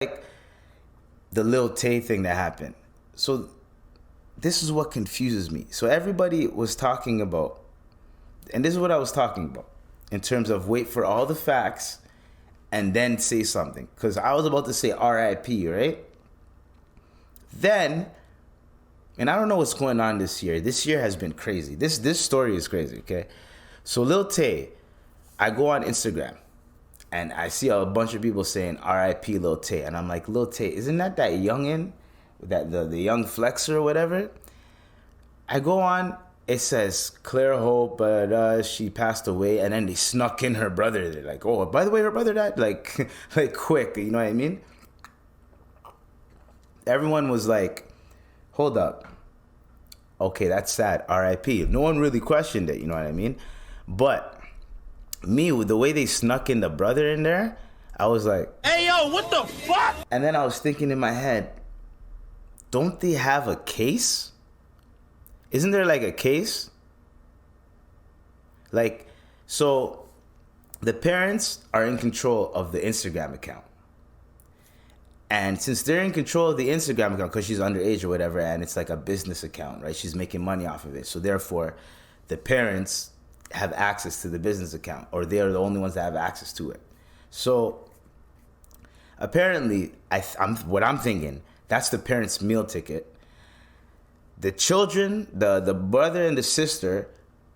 like the Lil Tay thing that happened. So this is what confuses me. So everybody was talking about, and this is what I was talking about in terms of wait for all the facts and then say something. Because I was about to say RIP, right? Then, and I don't know what's going on this year. This year has been crazy. This story is crazy, okay? So Lil Tay, I go on Instagram and I see a bunch of people saying RIP Lil Tay. And I'm like, Lil Tay, isn't that youngin? That the young flexer or whatever? I go on, it says Claire Hope, but she passed away, and then they snuck in her brother. They're like, oh, by the way, her brother died, like quick, you know what I mean? Everyone was like, hold up. Okay, that's sad, RIP. No one really questioned it, you know what I mean? But me, with the way they snuck in the brother in there, I was like, hey, yo, what the fuck? And then I was thinking in my head, don't they have a case? Isn't there like a case? Like, so the parents are in control of the Instagram account. And since they're in control of the Instagram account, because she's underage or whatever, and it's like a business account, right? She's making money off of it. So therefore, the parents have access to the business account, or they are the only ones that have access to it. So apparently, what I'm thinking, that's the parents' meal ticket. The children, the brother and the sister,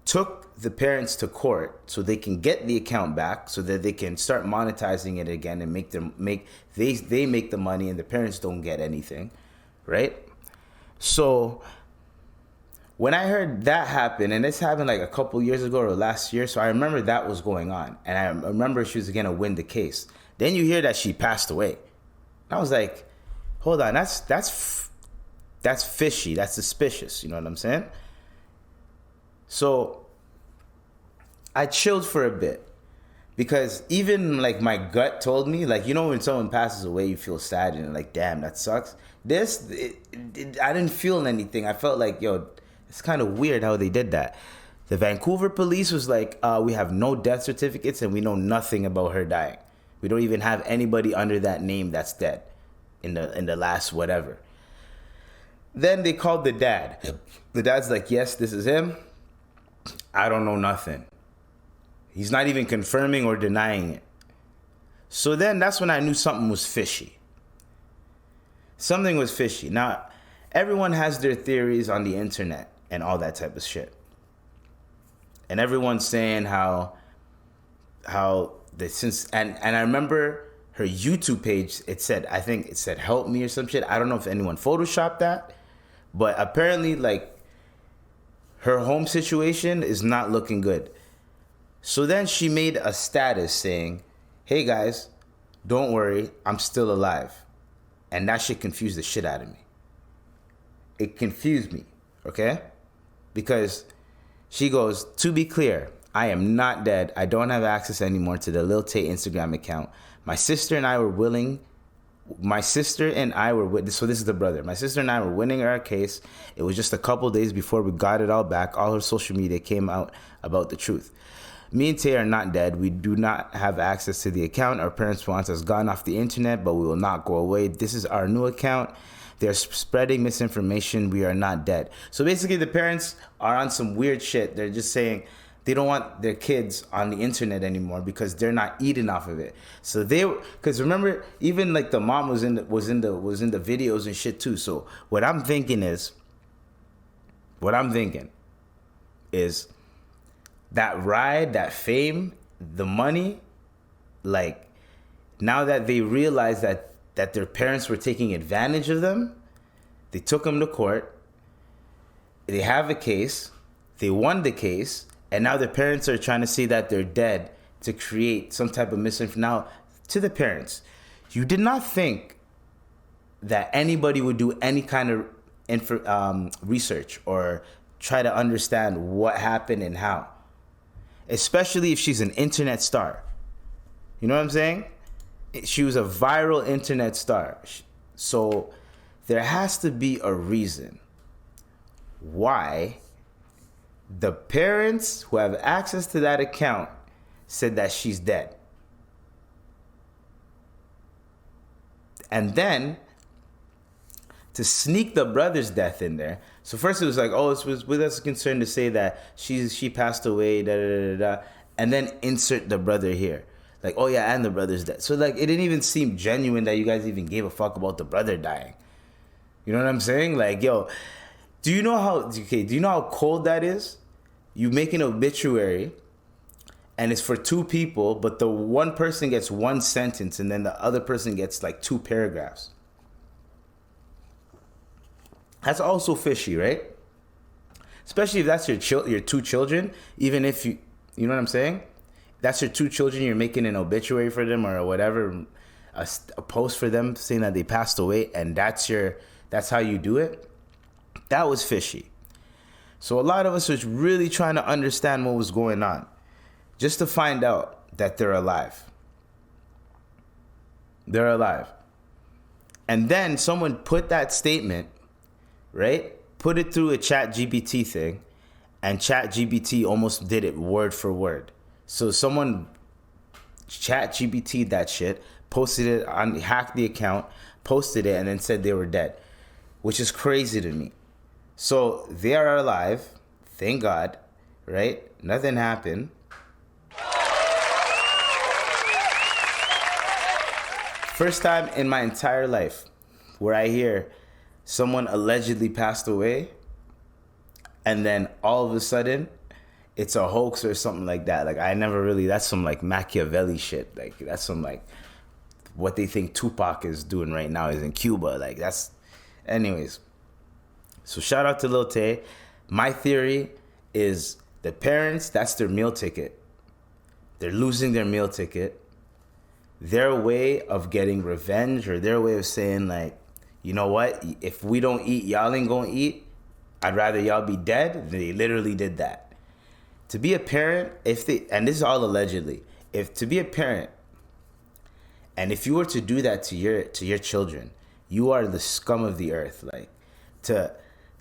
took the parents to court so they can get the account back, so that they can start monetizing it again and they make the money and the parents don't get anything, right? So when I heard that happen, and this happened like a couple years ago or last year, so I remember that was going on, and I remember she was gonna win the case. Then you hear that she passed away. And I was like, hold on, that's fishy. That's suspicious. You know what I'm saying? So I chilled for a bit, because even like my gut told me, like, you know, when someone passes away, you feel sad and like, damn, that sucks. I didn't feel anything. I felt like, yo, it's kind of weird how they did that. The Vancouver police was like, we have no death certificates and we know nothing about her dying. We don't even have anybody under that name that's dead in the last whatever. Then they called the dad. The dad's like, yes, this is him. I don't know nothing. He's not even confirming or denying it. So then that's when I knew something was fishy. Something was fishy. Now, everyone has their theories on the internet and all that type of shit. And everyone's saying how and I remember her YouTube page, I think it said help me or some shit. I don't know if anyone photoshopped that. But apparently, like, her home situation is not looking good. So then she made a status saying, hey guys, don't worry, I'm still alive. And that shit confused the shit out of me. It confused me, okay? Because she goes, to be clear, I am not dead. I don't have access anymore to the Lil Tay Instagram account. My sister and I were so this is the brother. My sister and I were winning our case. It was just a couple days before we got it all back. All her social media came out about the truth. Me and Tay are not dead. We do not have access to the account. Our parents want us gone off the internet, but we will not go away. This is our new account. They're spreading misinformation. We are not dead. So basically, the parents are on some weird shit. They're just saying they don't want their kids on the internet anymore because they're not eating off of it. So because remember, even like the mom was in the videos and shit too. So what I'm thinking is that ride, that fame, the money, like, now that they realize that their parents were taking advantage of them, they took them to court. They have a case. They won the case. And now the parents are trying to say that they're dead to create some type of misinformation. Now, to the parents, you did not think that anybody would do any kind of research or try to understand what happened and how. Especially if she's an internet star. You know what I'm saying? She was a viral internet star. So there has to be a reason why the parents who have access to that account said that she's dead. And then to sneak the brother's death in there. So first it was like, oh, it was with us concerned to say that she passed away, da da da da, and then insert the brother here. Like, oh yeah, and the brother's dead. So like, it didn't even seem genuine that you guys even gave a fuck about the brother dying. You know what I'm saying? Like, yo, do you know how cold that is? You make an obituary, and it's for two people, but the one person gets one sentence, and then the other person gets like 2 paragraphs. That's also fishy, right? Especially if that's your 2 children. Even if you know what I'm saying? That's your 2 children. You're making an obituary for them or whatever, a post for them saying that they passed away, and that's how you do it. That was fishy. So a lot of us was really trying to understand what was going on, just to find out that they're alive. They're alive. And then someone put that statement, right? Put it through a ChatGPT thing, and ChatGPT almost did it word for word. So someone ChatGPT that shit, posted it on, hacked the account, posted it, and then said they were dead, which is crazy to me. So they are alive, thank God, right? Nothing happened. First time in my entire life where I hear someone allegedly passed away, and then all of a sudden it's a hoax or something like that. Like, I never really, that's some like Machiavelli shit. Like, that's some like what they think Tupac is doing right now is in Cuba. Like, that's, anyways. So shout out to Lil Tay. My theory is the parents, that's their meal ticket. They're losing their meal ticket. Their way of getting revenge, or their way of saying like, you know what? If we don't eat, y'all ain't gonna eat. I'd rather y'all be dead. They literally did that. To be a parent, and this is all allegedly, to be a parent, and if you were to do that to your children, you are the scum of the earth. Like, to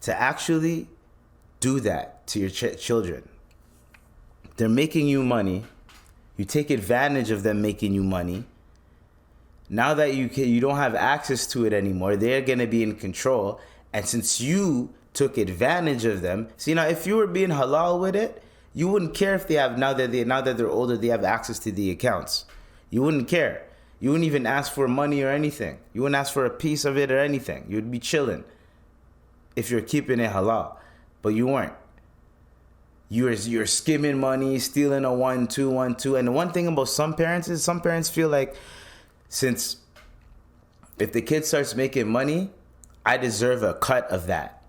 actually do that to your children. They're making you money. You take advantage of them making you money. Now that you don't have access to it anymore, they're going to be in control. And since you took advantage of them, see, now if you were being halal with it, you wouldn't care if they have, now that they're older, they have access to the accounts. You wouldn't care. You wouldn't even ask for money or anything. You wouldn't ask for a piece of it or anything. You'd be chilling if you're keeping it halal. But you weren't. You're skimming money, stealing a 1, 2, 1, 2. And the one thing about some parents is some parents feel like, since if the kid starts making money, I deserve a cut of that,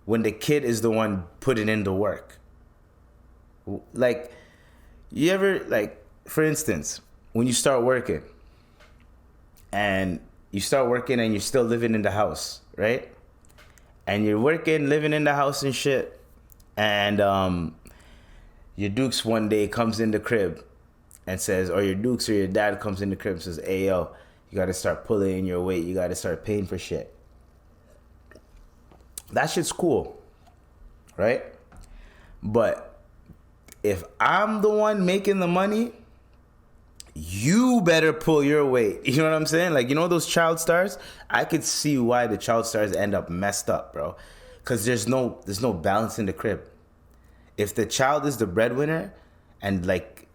when the kid is the one putting in the work. Like, you ever, like, for instance, when you start working and you're still living in the house, right? And you're working, living in the house and shit, and your dukes one day comes in the crib and says, or your dukes or your dad comes in the crib and says, hey, yo, you got to start pulling in your weight. You got to start paying for shit. That shit's cool, right? But if I'm the one making the money, you better pull your weight. You know what I'm saying? Like, you know those child stars? I could see why the child stars end up messed up, bro. Because there's no balance in the crib. If the child is the breadwinner, and like,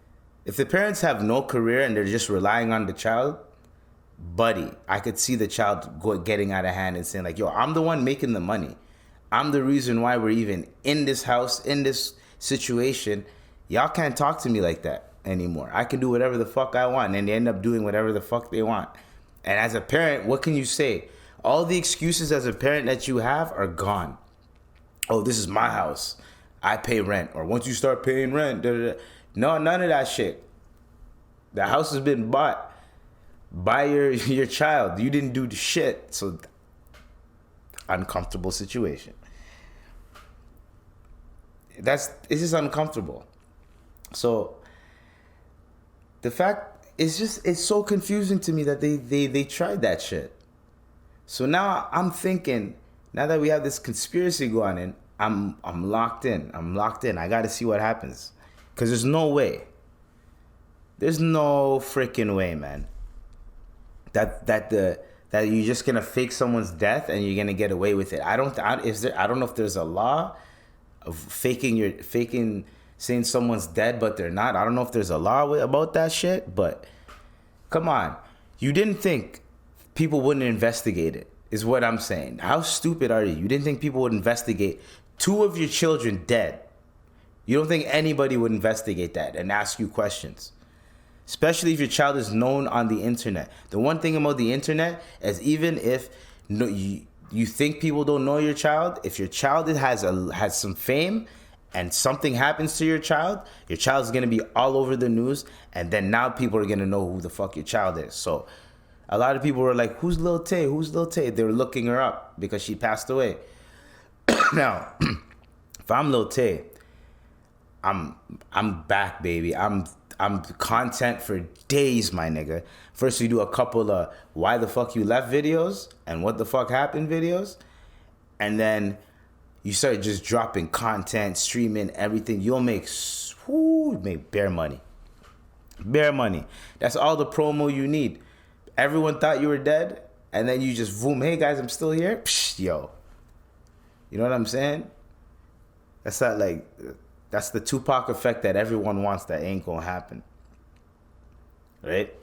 if the parents have no career and they're just relying on the child, buddy, I could see the child getting out of hand and saying like, yo, I'm the one making the money. I'm the reason why we're even in this house, in this situation. Y'all can't talk to me like that anymore. I can do whatever the fuck I want. And they end up doing whatever the fuck they want. And as a parent, what can you say? All the excuses as a parent that you have are gone. Oh, this is my house. I pay rent. Or once you start paying rent, da, da, da. No, none of that shit. The house has been bought by your child. You didn't do the shit. So, uncomfortable situation. It's just uncomfortable. So, the fact, it's so confusing to me that they tried that shit. So now I'm thinking, now that we have this conspiracy going in, I'm locked in. I got to see what happens. Because there's no way. There's no freaking way, man, that that you're just gonna fake someone's death and you're gonna get away with it. I don't know if there's a law of faking saying someone's dead but they're not. I don't know if there's a law about that shit, but come on. You didn't think people wouldn't investigate it, is what I'm saying. How stupid are you? You didn't think people would investigate 2 of your children dead. You don't think anybody would investigate that and ask you questions. Especially if your child is known on the internet. The one thing about the internet is even if you think people don't know your child, if your child has some fame and something happens to your child is going to be all over the news, and then now people are going to know who the fuck your child is. So a lot of people were like, who's Lil Tay? Who's Lil Tay? They were looking her up because she passed away. Now, if I'm Lil Tay, I'm back, baby. I'm content for days, my nigga. First, we do a couple of why the fuck you left videos and what the fuck happened videos. And then you start just dropping content, streaming, everything. You'll make bare money. Bare money. That's all the promo you need. Everyone thought you were dead. And then you just boom, hey guys, I'm still here. Psh, yo. You know what I'm saying? That's not like... That's the Tupac effect that everyone wants that ain't gonna happen. Right?